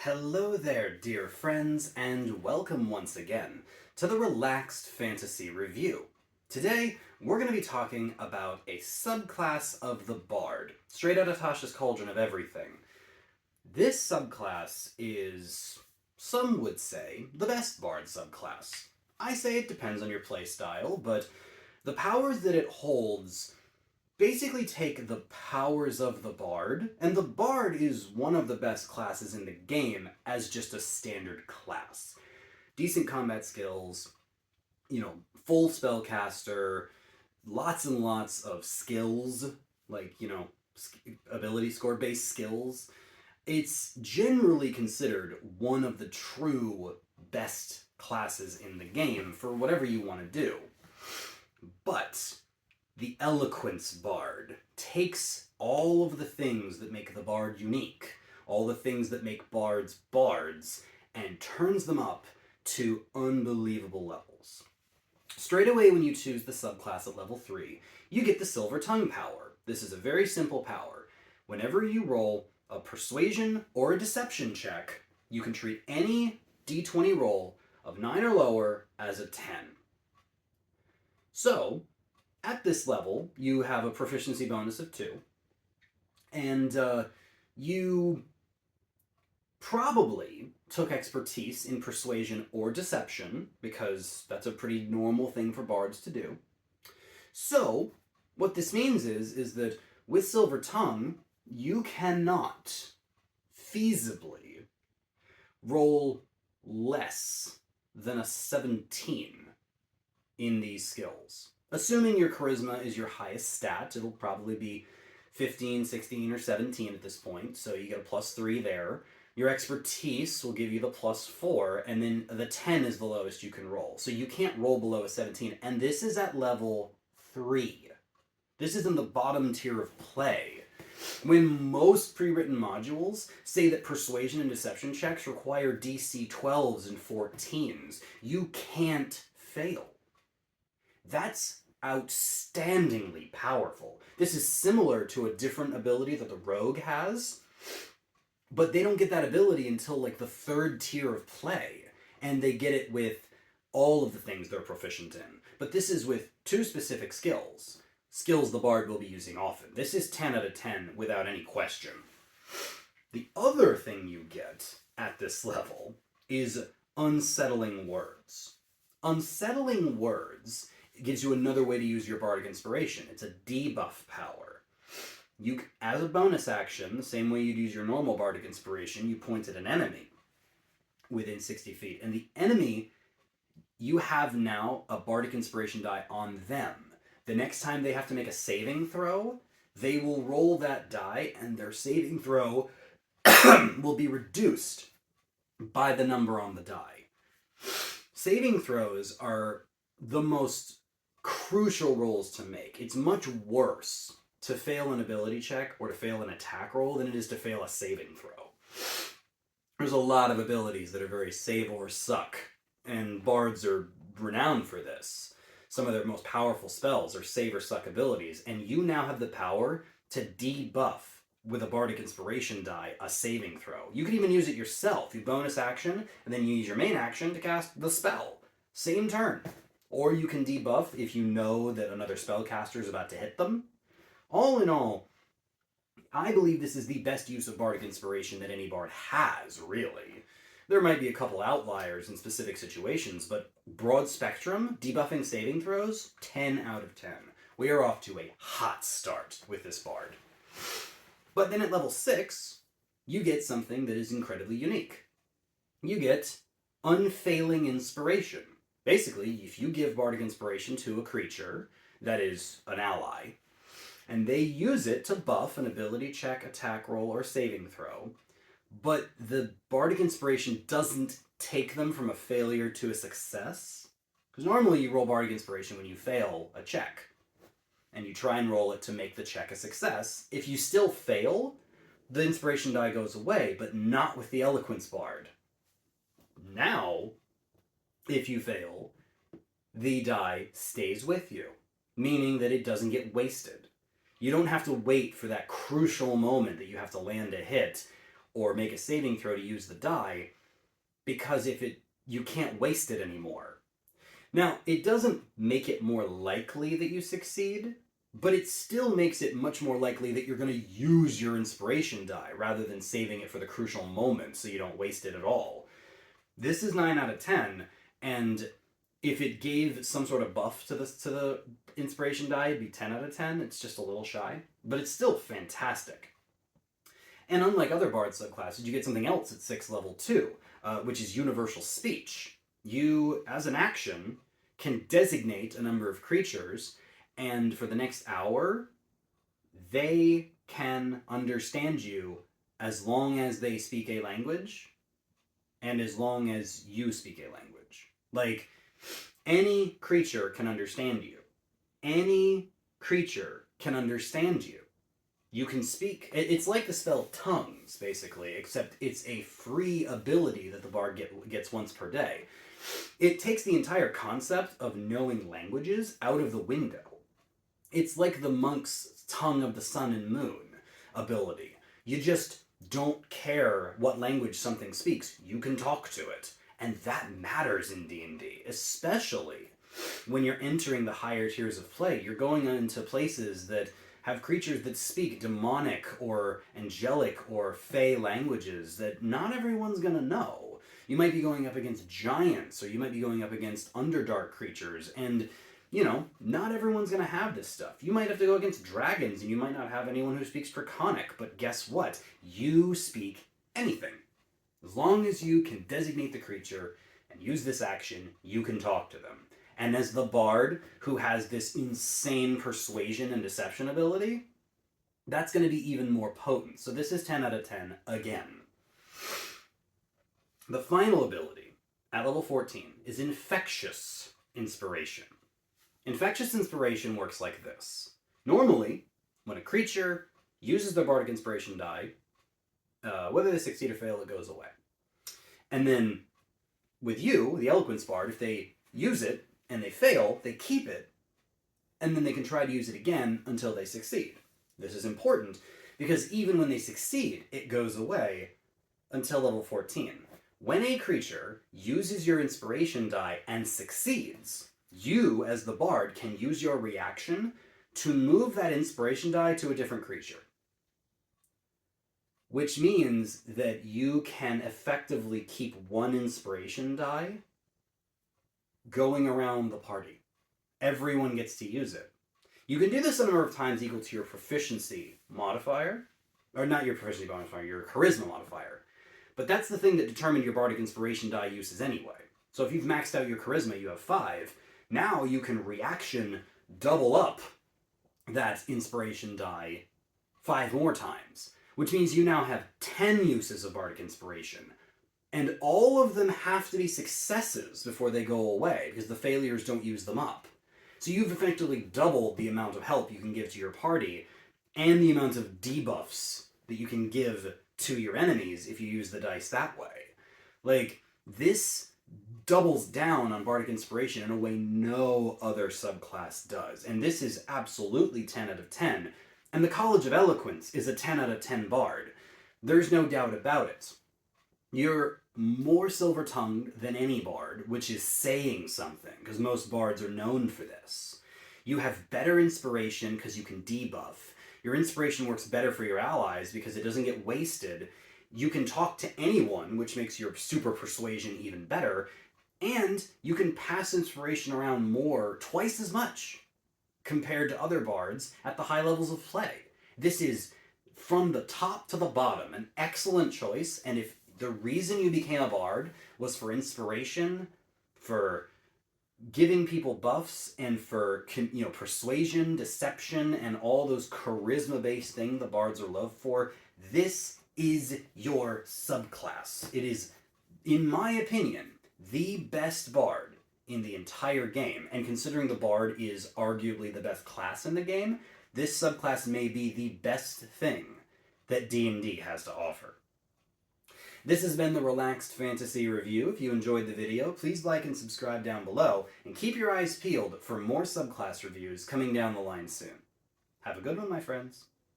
Hello there, dear friends, and welcome once again to the Relaxed Fantasy Review. Today, we're going to be talking about a subclass of the Bard, straight out of Tasha's Cauldron of Everything. This subclass is, some would say, the best Bard subclass. I say it depends on your playstyle, but the powers that it holds basically take the powers of the Bard, and the Bard is one of the best classes in the game as just a standard class. Decent combat skills, full spellcaster, lots and lots of skills, like, ability score based skills. It's generally considered one of the true best classes in the game for whatever you want to do. But the Eloquence Bard takes all of the things that make the Bard unique, all the things that make Bards Bards, and turns them up to unbelievable levels. Straight away when you choose the subclass at level 3, you get the Silver Tongue power. This is a very simple power. Whenever you roll a Persuasion or a Deception check, you can treat any d20 roll of 9 or lower as a 10. So, at this level, you have a proficiency bonus of 2, and you probably took expertise in persuasion or deception, because that's a pretty normal thing for bards to do. So, what this means is that with Silver Tongue, you cannot feasibly roll less than a 17 in these skills. Assuming your charisma is your highest stat, it'll probably be 15, 16, or 17 at this point, so you get a +3 there. Your expertise will give you the +4, and then the 10 is the lowest you can roll. So you can't roll below a 17, and this is at level 3. This is in the bottom tier of play. When most pre-written modules say that persuasion and deception checks require DC 12s and 14s, you can't fail. That's outstandingly powerful. This is similar to a different ability that the rogue has, but they don't get that ability until like the 3rd tier of play, and they get it with all of the things they're proficient in. But this is with 2 specific skills the Bard will be using often. This is 10 out of 10 without any question. The other thing you get at this level is Unsettling Words. Unsettling Words gives you another way to use your Bardic Inspiration. It's a debuff power. You, as a bonus action, the same way you'd use your normal Bardic Inspiration, you point at an enemy within 60 feet. And the enemy, you have now a Bardic Inspiration die on them. The next time they have to make a saving throw, they will roll that die, and their saving throw will be reduced by the number on the die. Saving throws are the most crucial rolls to make. It's much worse to fail an ability check or to fail an attack roll than it is to fail a saving throw. There's a lot of abilities that are very save or suck, and bards are renowned for this. Some of their most powerful spells are save or suck abilities, and you now have the power to debuff with a Bardic Inspiration die a saving throw. You can even use it yourself. You bonus action, and then you use your main action to cast the spell. Same turn. Or you can debuff if you know that another spellcaster is about to hit them. All in all, I believe this is the best use of Bardic Inspiration that any bard has, really. There might be a couple outliers in specific situations, but broad spectrum, debuffing saving throws, 10 out of 10. We are off to a hot start with this bard. But then at level 6, you get something that is incredibly unique. You get Unfailing Inspiration. Basically, if you give Bardic Inspiration to a creature that is an ally, and they use it to buff an ability check, attack roll, or saving throw, but the Bardic Inspiration doesn't take them from a failure to a success. Because normally you roll Bardic Inspiration when you fail a check, and you try and roll it to make the check a success. If you still fail, the Inspiration die goes away, but not with the Eloquence Bard. Now, if you fail, the die stays with you, meaning that it doesn't get wasted. You don't have to wait for that crucial moment that you have to land a hit or make a saving throw to use the die, because you can't waste it anymore. Now, it doesn't make it more likely that you succeed, but it still makes it much more likely that you're going to use your inspiration die rather than saving it for the crucial moment so you don't waste it at all. This is 9 out of 10, and if it gave some sort of buff to the inspiration die, it'd be 10 out of 10. It's just a little shy, but it's still fantastic. And unlike other bard subclasses, you get something else at 6th level too, which is universal speech. You, as an action, can designate a number of creatures, and for the next hour, they can understand you as long as they speak a language, and as long as you speak a language. Like, any creature can understand you. Any creature can understand you. You can speak. It's like the spell Tongues, basically, except it's a free ability that the bard gets once per day. It takes the entire concept of knowing languages out of the window. It's like the monk's Tongue of the Sun and Moon ability. You just don't care what language something speaks. You can talk to it. And that matters in D&D, especially when you're entering the higher tiers of play. You're going into places that have creatures that speak demonic or angelic or fey languages that not everyone's going to know. You might be going up against giants, or you might be going up against Underdark creatures, and, you know, not everyone's going to have this stuff. You might have to go against dragons, and you might not have anyone who speaks Draconic, but guess what? You speak anything. As long as you can designate the creature and use this action, you can talk to them. And as the bard who has this insane persuasion and deception ability, that's going to be even more potent. So this is 10 out of 10 again. The final ability at level 14 is Infectious Inspiration. Infectious Inspiration works like this. Normally, when a creature uses their bardic inspiration die, whether they succeed or fail, it goes away. And then with you, the Eloquence bard, if they use it and they fail, they keep it, and then they can try to use it again until they succeed. This is important because even when they succeed, it goes away until level 14. When a creature uses your inspiration die and succeeds, you, as the bard, can use your reaction to move that inspiration die to a different creature. Which means that you can effectively keep one inspiration die going around the party. Everyone gets to use it. You can do this a number of times equal to your proficiency modifier, or not your proficiency modifier, your charisma modifier. But that's the thing that determined your bardic inspiration die uses anyway. So if you've maxed out your charisma, you have 5. Now you can reaction double up that inspiration die 5 more times, which means you now have 10 uses of bardic inspiration. And all of them have to be successes before they go away, because the failures don't use them up. So you've effectively doubled the amount of help you can give to your party, and the amount of debuffs that you can give to your enemies if you use the dice that way. Like, this doubles down on bardic inspiration in a way no other subclass does. And this is absolutely 10 out of 10. And the College of Eloquence is a 10 out of 10 bard. There's no doubt about it. You're more silver-tongued than any bard, which is saying something, because most bards are known for this. You have better inspiration because you can debuff. Your inspiration works better for your allies because it doesn't get wasted. You can talk to anyone, which makes your super persuasion even better. And you can pass inspiration around more, twice as much, compared to other bards at the high levels of play. This is, from the top to the bottom, an excellent choice. And if the reason you became a bard was for inspiration, for giving people buffs, and for persuasion, deception, and all those charisma-based things the bards are loved for, this is your subclass. It is, in my opinion, the best bard in the entire game. And considering the bard is arguably the best class in the game, this subclass may be the best thing that D&D has to offer. This has been the Relaxed Fantasy Review. If you enjoyed the video, please like and subscribe down below, and keep your eyes peeled for more subclass reviews coming down the line soon. Have a good one, my friends.